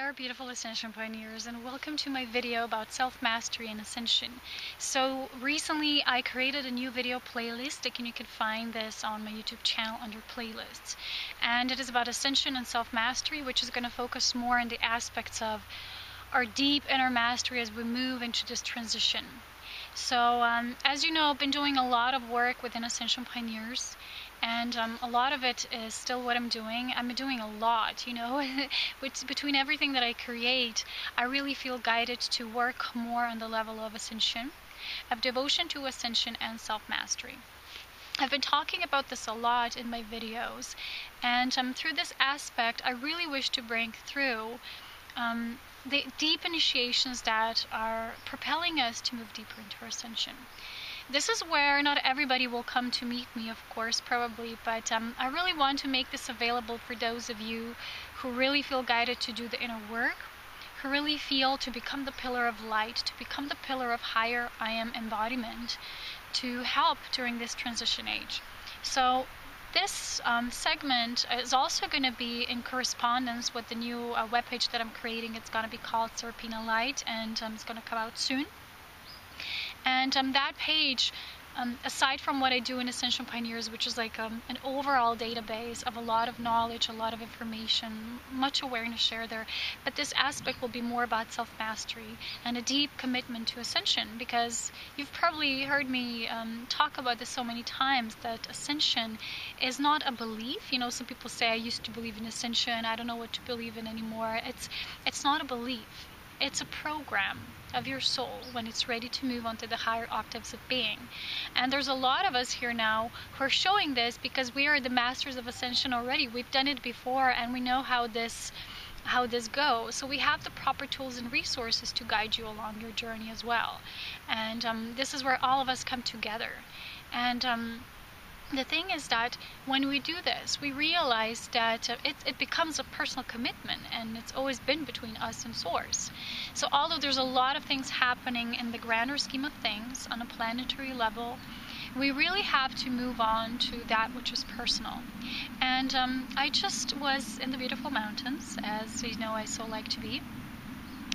there, beautiful Ascension Pioneers, and welcome to my video about self-mastery and ascension. So recently I created a new video playlist, and you can find this on my YouTube channel under playlists. And it is about ascension and self-mastery, which is going to focus more on the aspects of our deep inner mastery as we move into this transition. So as you know, I've been doing a lot of work within Ascension Pioneers, and a lot of it is still what I'm doing. I'm doing a lot, you know. Between everything that I create, I really feel guided to work more on the level of ascension, of devotion to ascension and self-mastery. I've been talking about this a lot in my videos, and through this aspect, I really wish to bring through the deep initiations that are propelling us to move deeper into our ascension. This is where not everybody will come to meet me, of course, probably, but I really want to make this available for those of you who really feel guided to do the inner work, who really feel to become the pillar of light, to become the pillar of higher I am embodiment, to help during this transition age. So this segment is also going to be in correspondence with the new webpage that I'm creating. It's going to be called Serpina Light, and it's going to come out soon. And that page, aside from what I do in Ascension Pioneers, which is like an overall database of a lot of knowledge, a lot of information, much awareness shared there, but this aspect will be more about self-mastery and a deep commitment to ascension, because you've probably heard me talk about this so many times, that ascension is not a belief. You know, some people say, I used to believe in ascension, I don't know what to believe in anymore. It's not a belief. It's a program of your soul when it's ready to move on to the higher octaves of being. And there's a lot of us here now who are showing this because we are the masters of ascension already. We've done it before, and we know how this goes. So we have the proper tools and resources to guide you along your journey as well. And this is where all of us come together. And the thing is that when we do this, we realize that it becomes a personal commitment, and it's always been between us and Source. So although there's a lot of things happening in the grander scheme of things on a planetary level, we really have to move on to that which is personal. And I just was in the beautiful mountains, as you know I so like to be.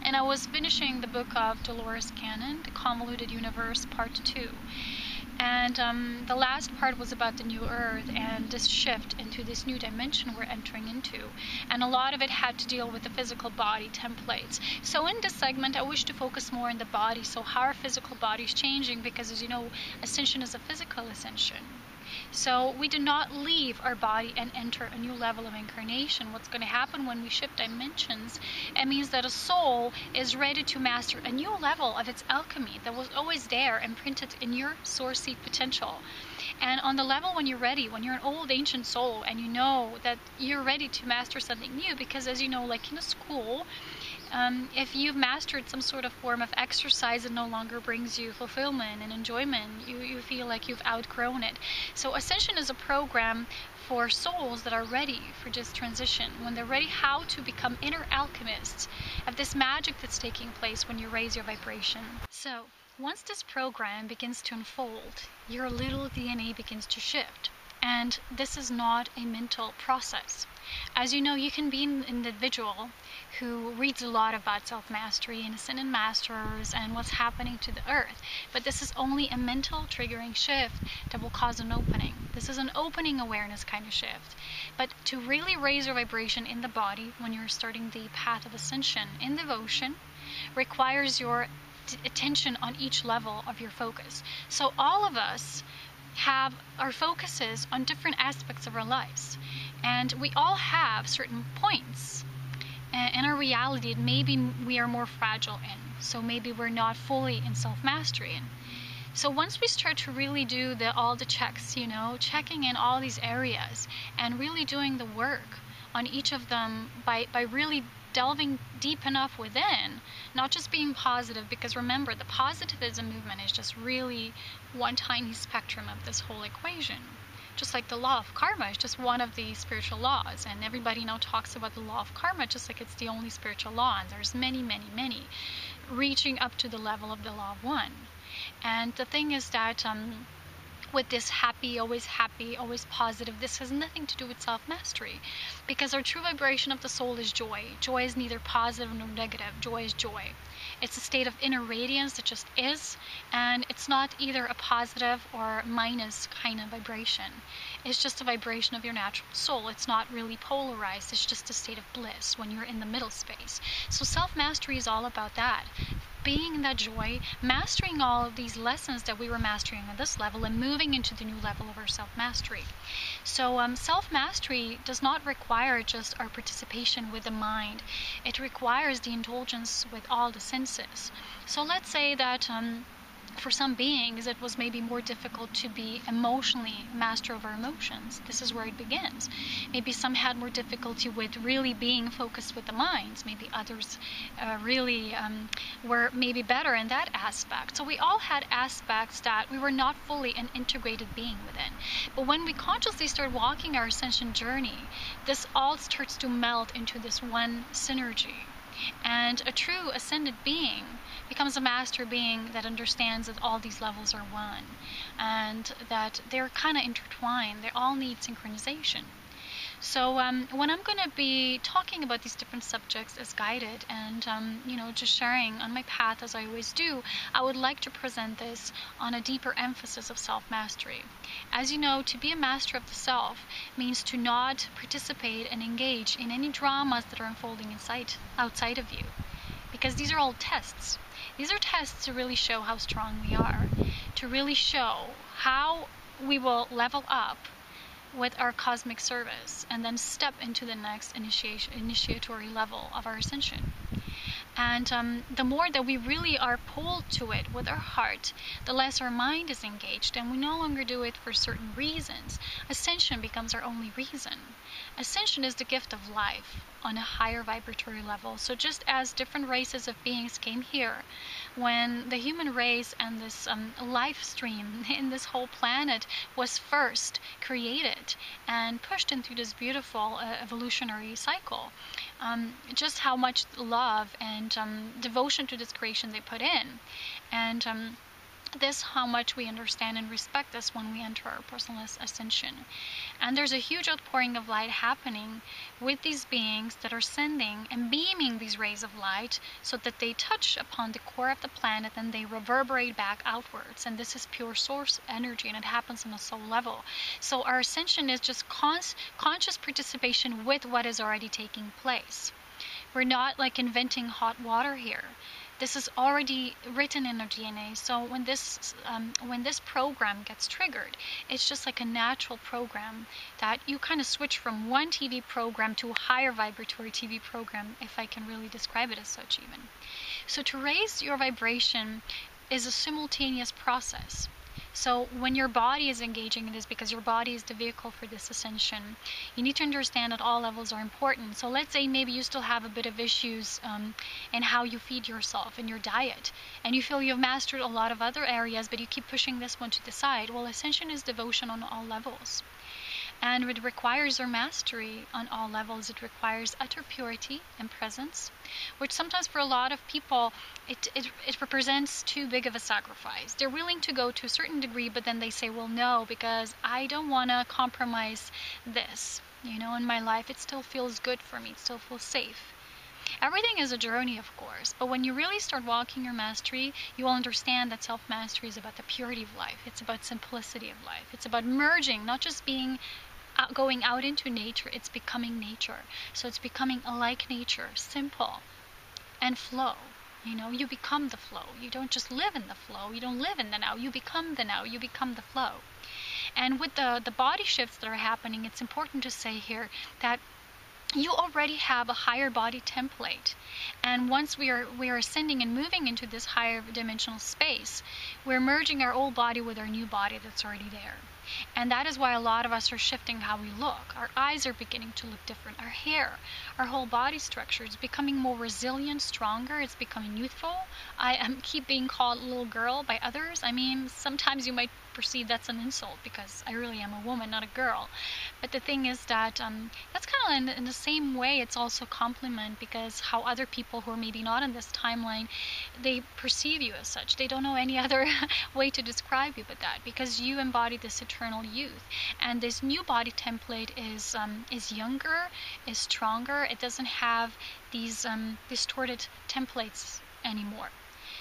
And I was finishing the book of Dolores Cannon, The Convoluted Universe, Part 2. And the last part was about the new earth and this shift into this new dimension we're entering into. And a lot of it had to deal with the physical body templates. So in this segment, I wish to focus more on the body. So how our physical body is changing, because as you know, ascension is a physical ascension. So we do not leave our body and enter a new level of incarnation. What's going to happen when we shift dimensions, it means that a soul is ready to master a new level of its alchemy that was always there, imprinted in your source seed potential. And on the level when you're ready, when you're an old ancient soul and you know that you're ready to master something new, because as you know, like in a school, if you've mastered some sort of form of exercise that no longer brings you fulfillment and enjoyment, you feel like you've outgrown it. So Ascension is a program for souls that are ready for this transition, when they're ready how to become inner alchemists of this magic that's taking place when you raise your vibration. So once this program begins to unfold, your little DNA begins to shift. And this is not a mental process. As you know, you can be an individual who reads a lot about self-mastery and ascended masters and what's happening to the earth. But this is only a mental triggering shift that will cause an opening. This is an opening awareness kind of shift. But to really raise your vibration in the body when you're starting the path of ascension in devotion requires your attention on each level of your focus. So all of us have our focuses on different aspects of our lives, and we all have certain points in our reality that maybe we are more fragile in, so maybe we're not fully in self-mastery in. So once we start to really do all the checks, you know, checking in all these areas and really doing the work on each of them by really delving deep enough within, not just being positive, because remember, the positivism movement is just really one tiny spectrum of this whole equation. Just like the law of karma is just one of the spiritual laws, and everybody now talks about the law of karma just like it's the only spiritual law, and there's many, many, many, reaching up to the level of the law of one. And the thing is that with this happy, always positive. This has nothing to do with self-mastery, because our true vibration of the soul is joy. Joy is neither positive nor negative. Joy is joy. It's a state of inner radiance that just is, and it's not either a positive or minus kind of vibration. It's just a vibration of your natural soul. It's not really polarized. It's just a state of bliss when you're in the middle space. So self-mastery is all about that. Being in that joy, mastering all of these lessons that we were mastering at this level and moving into the new level of our self-mastery. So self-mastery does not require just our participation with the mind. It requires the indulgence with all the senses. So let's say that for some beings, it was maybe more difficult to be emotionally master of our emotions. This is where it begins. Maybe some had more difficulty with really being focused with the minds. Maybe others really were maybe better in that aspect. So we all had aspects that we were not fully an integrated being within. But when we consciously start walking our ascension journey, this all starts to melt into this one synergy. And a true ascended being becomes a master being that understands that all these levels are one, and that they're kind of intertwined. They all need synchronization. So when I'm going to be talking about these different subjects as guided and, just sharing on my path as I always do, I would like to present this on a deeper emphasis of self-mastery. As you know, to be a master of the self means to not participate and engage in any dramas that are unfolding outside of you. Because these are all tests. These are tests to really show how strong we are, to really show how we will level up with our cosmic service and then step into the next initiatory level of our ascension. And the more that we really are pulled to it with our heart, the less our mind is engaged, and we no longer do it for certain reasons. Ascension becomes our only reason. Ascension is the gift of life on a higher vibratory level. So just as different races of beings came here, when the human race and this life stream in this whole planet was first created and pushed into this beautiful evolutionary cycle, just how much love and devotion to this creation they put in, and this how much we understand and respect this when we enter our personal ascension. And there's a huge outpouring of light happening with these beings that are sending and beaming these rays of light so that they touch upon the core of the planet and they reverberate back outwards. And this is pure source energy, and it happens on a soul level. So our ascension is just conscious participation with what is already taking place. We're not like inventing hot water here. This is already written in our DNA. So when this program gets triggered, it's just like a natural program that you kind of switch from one TV program to a higher vibratory TV program, if I can really describe it as such even. So to raise your vibration is a simultaneous process. So when your body is engaging in this, because your body is the vehicle for this ascension, you need to understand that all levels are important. So let's say maybe you still have a bit of issues in how you feed yourself, in your diet, and you feel you've mastered a lot of other areas, but you keep pushing this one to the side. Well, ascension is devotion on all levels. And it requires our mastery on all levels. It requires utter purity and presence, which sometimes for a lot of people, it represents too big of a sacrifice. They're willing to go to a certain degree, but then they say, well, no, because I don't want to compromise this. In my life, it still feels good for me. It still feels safe. Everything is a journey, of course, but when you really start walking your mastery, you will understand that self-mastery is about the purity of life. It's about simplicity of life. It's about merging, not just going out into nature, it's becoming nature. So it's becoming like nature, simple and flow. You become the flow. You don't just live in the flow. You don't live in the now. You become the now. You become the flow. And with the body shifts that are happening, it's important to say here that you already have a higher body template, and once we are ascending and moving into this higher dimensional space, we're merging our old body with our new body that's already there. And that is why a lot of us are shifting how we look. Our eyes are beginning to look different. Our hair, our whole body structure is becoming more resilient, stronger. It's becoming youthful. I keep being called little girl by others. I mean, sometimes you might perceive that's an insult because I really am a woman, not a girl. But the thing is that that's kind of in the same way, it's also a compliment, because how other people who are maybe not in this timeline, they perceive you as such. They don't know any other way to describe you but that, because you embody this eternal youth. And this new body template is younger, is stronger. It doesn't have these distorted templates anymore.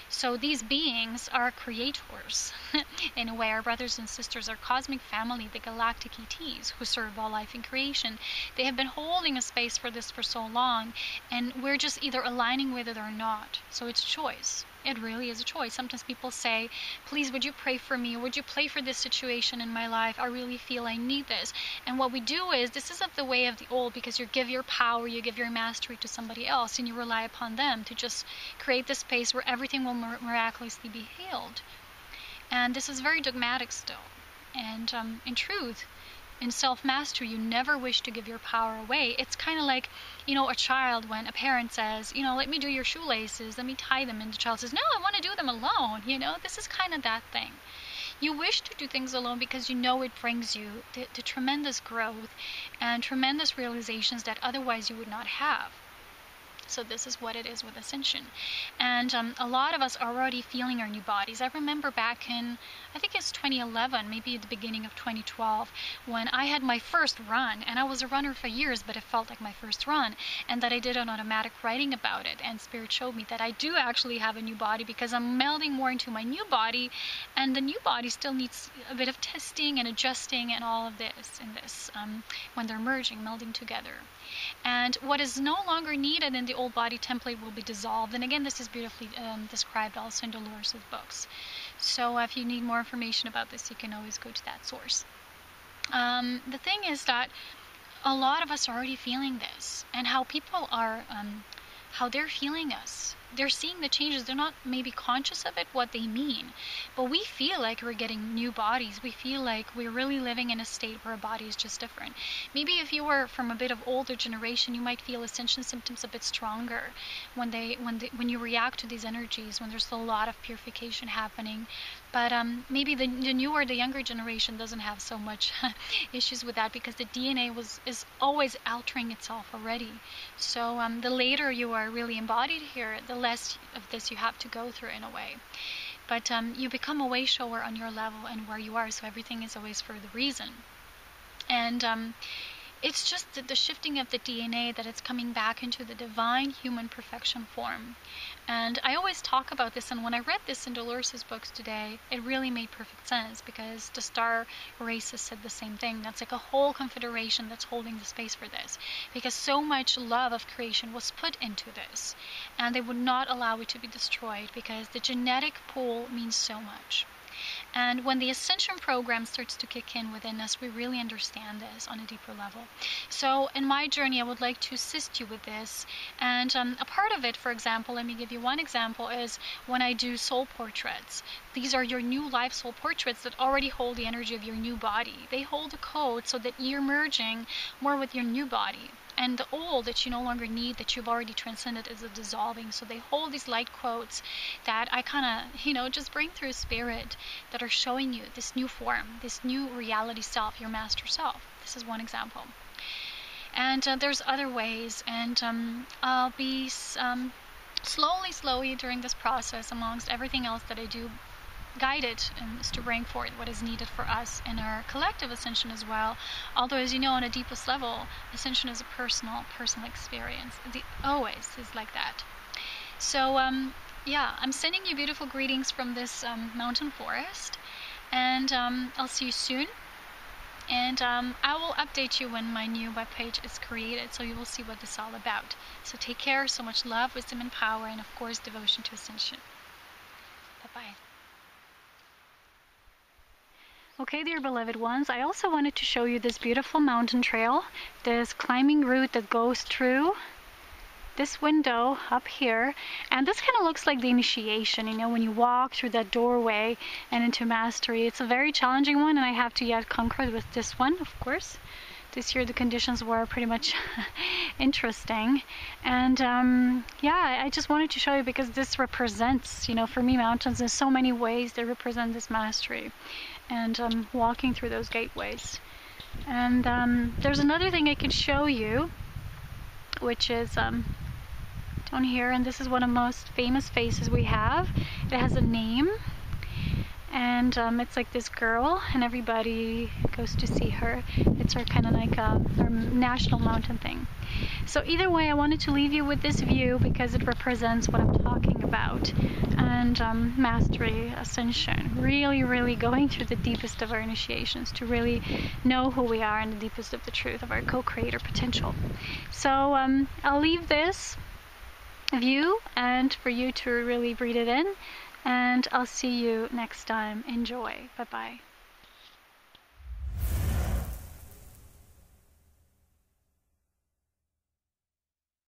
So these beings are creators. In a way, our brothers and sisters, our cosmic family, the galactic ETs who serve all life in creation. They have been holding a space for this for so long, and we're just either aligning with it or not. So it's a choice. It really is a choice. Sometimes people say, please, would you pray for me? Would you pray for this situation in my life? I really feel I need this. And what we do is, this isn't the way of the old, because you give your power, you give your mastery to somebody else, and you rely upon them to just create the space where everything will miraculously be healed. And this is very dogmatic still. And in truth, in self-mastery, you never wish to give your power away. It's kind of like, a child, when a parent says, let me do your shoelaces, let me tie them, and the child says, no, I want to do them alone. This is kind of that thing. You wish to do things alone because you know it brings you the tremendous growth and tremendous realizations that otherwise you would not have. So this is what it is with Ascension. And a lot of us are already feeling our new bodies. I remember back in, I think it's 2011, maybe at the beginning of 2012, when I had my first run. And I was a runner for years, but it felt like my first run. And that I did an automatic writing about it. And Spirit showed me that I do actually have a new body, because I'm melding more into my new body. And the new body still needs a bit of testing and adjusting and all of this when they're merging, melding together. And what is no longer needed in the old body template will be dissolved. And again, this is beautifully described also in Dolores' books. So if you need more information about this, you can always go to that source. The thing is that a lot of us are already feeling this, and how people are, how they're feeling us. They're seeing the changes. They're not maybe conscious of it, what they mean. But we feel like we're getting new bodies. We feel like we're really living in a state where a body is just different. Maybe if you were from a bit of older generation, you might feel ascension symptoms a bit stronger when you react to these energies, when there's a lot of purification happening. But maybe the newer, the younger generation doesn't have so much issues with that, because the DNA is always altering itself already. So the later you are really embodied here, the less of this you have to go through in a way. But you become a way shower on your level and where you are, so everything is always for the reason. And it's just the shifting of the DNA, that it's coming back into the divine human perfection form. And I always talk about this, and when I read this in Dolores' books today, it really made perfect sense, because the star races said the same thing. That's like a whole confederation that's holding the space for this, because so much love of creation was put into this, and they would not allow it to be destroyed, because the genetic pool means so much. And when the Ascension program starts to kick in within us, we really understand this on a deeper level. So in my journey, I would like to assist you with this. And a part of it, for example, let me give you one example, is when I do soul portraits. These are your new life soul portraits that already hold the energy of your new body. They hold the code so that you're merging more with your new body. And the old that you no longer need, that you've already transcended, is a dissolving. So they hold these light quotes that I kind of, just bring through spirit, that are showing you this new form, this new reality self, your master self. This is one example. And there's other ways, and I'll be slowly during this process, amongst everything else that I do, guided is to bring forth what is needed for us in our collective ascension as well. Although, as you know, on a deepest level, ascension is a personal experience. It always is like that. So yeah, I'm sending you beautiful greetings from this mountain forest, and I'll see you soon. And I will update you when my new webpage is created, so you will see what this is all about. So take care, so much love, wisdom, and power, and of course devotion to ascension. Bye-bye. Okay, dear beloved ones, I also wanted to show you this beautiful mountain trail, this climbing route that goes through this window up here. And this kind of looks like the initiation, when you walk through that doorway and into mastery. It's a very challenging one, and I have to yet conquer it with this one, of course. this year the conditions were pretty much interesting. And yeah, I just wanted to show you because this represents, you know, for me, mountains in so many ways, they represent this mastery and walking through those gateways. And there's another thing I can show you, which is down here, and this is one of the most famous faces we have. It has a name, and it's like this girl, and everybody goes to see her. It's her kind of like our national mountain thing. So either way, I wanted to leave you with this view because it represents what I'm talking about. And mastery, ascension, really going through the deepest of our initiations to really know who we are and the deepest of the truth of our co-creator potential. So I'll leave this view and for you to really breathe it in, and I'll see you next time. Enjoy. Bye bye.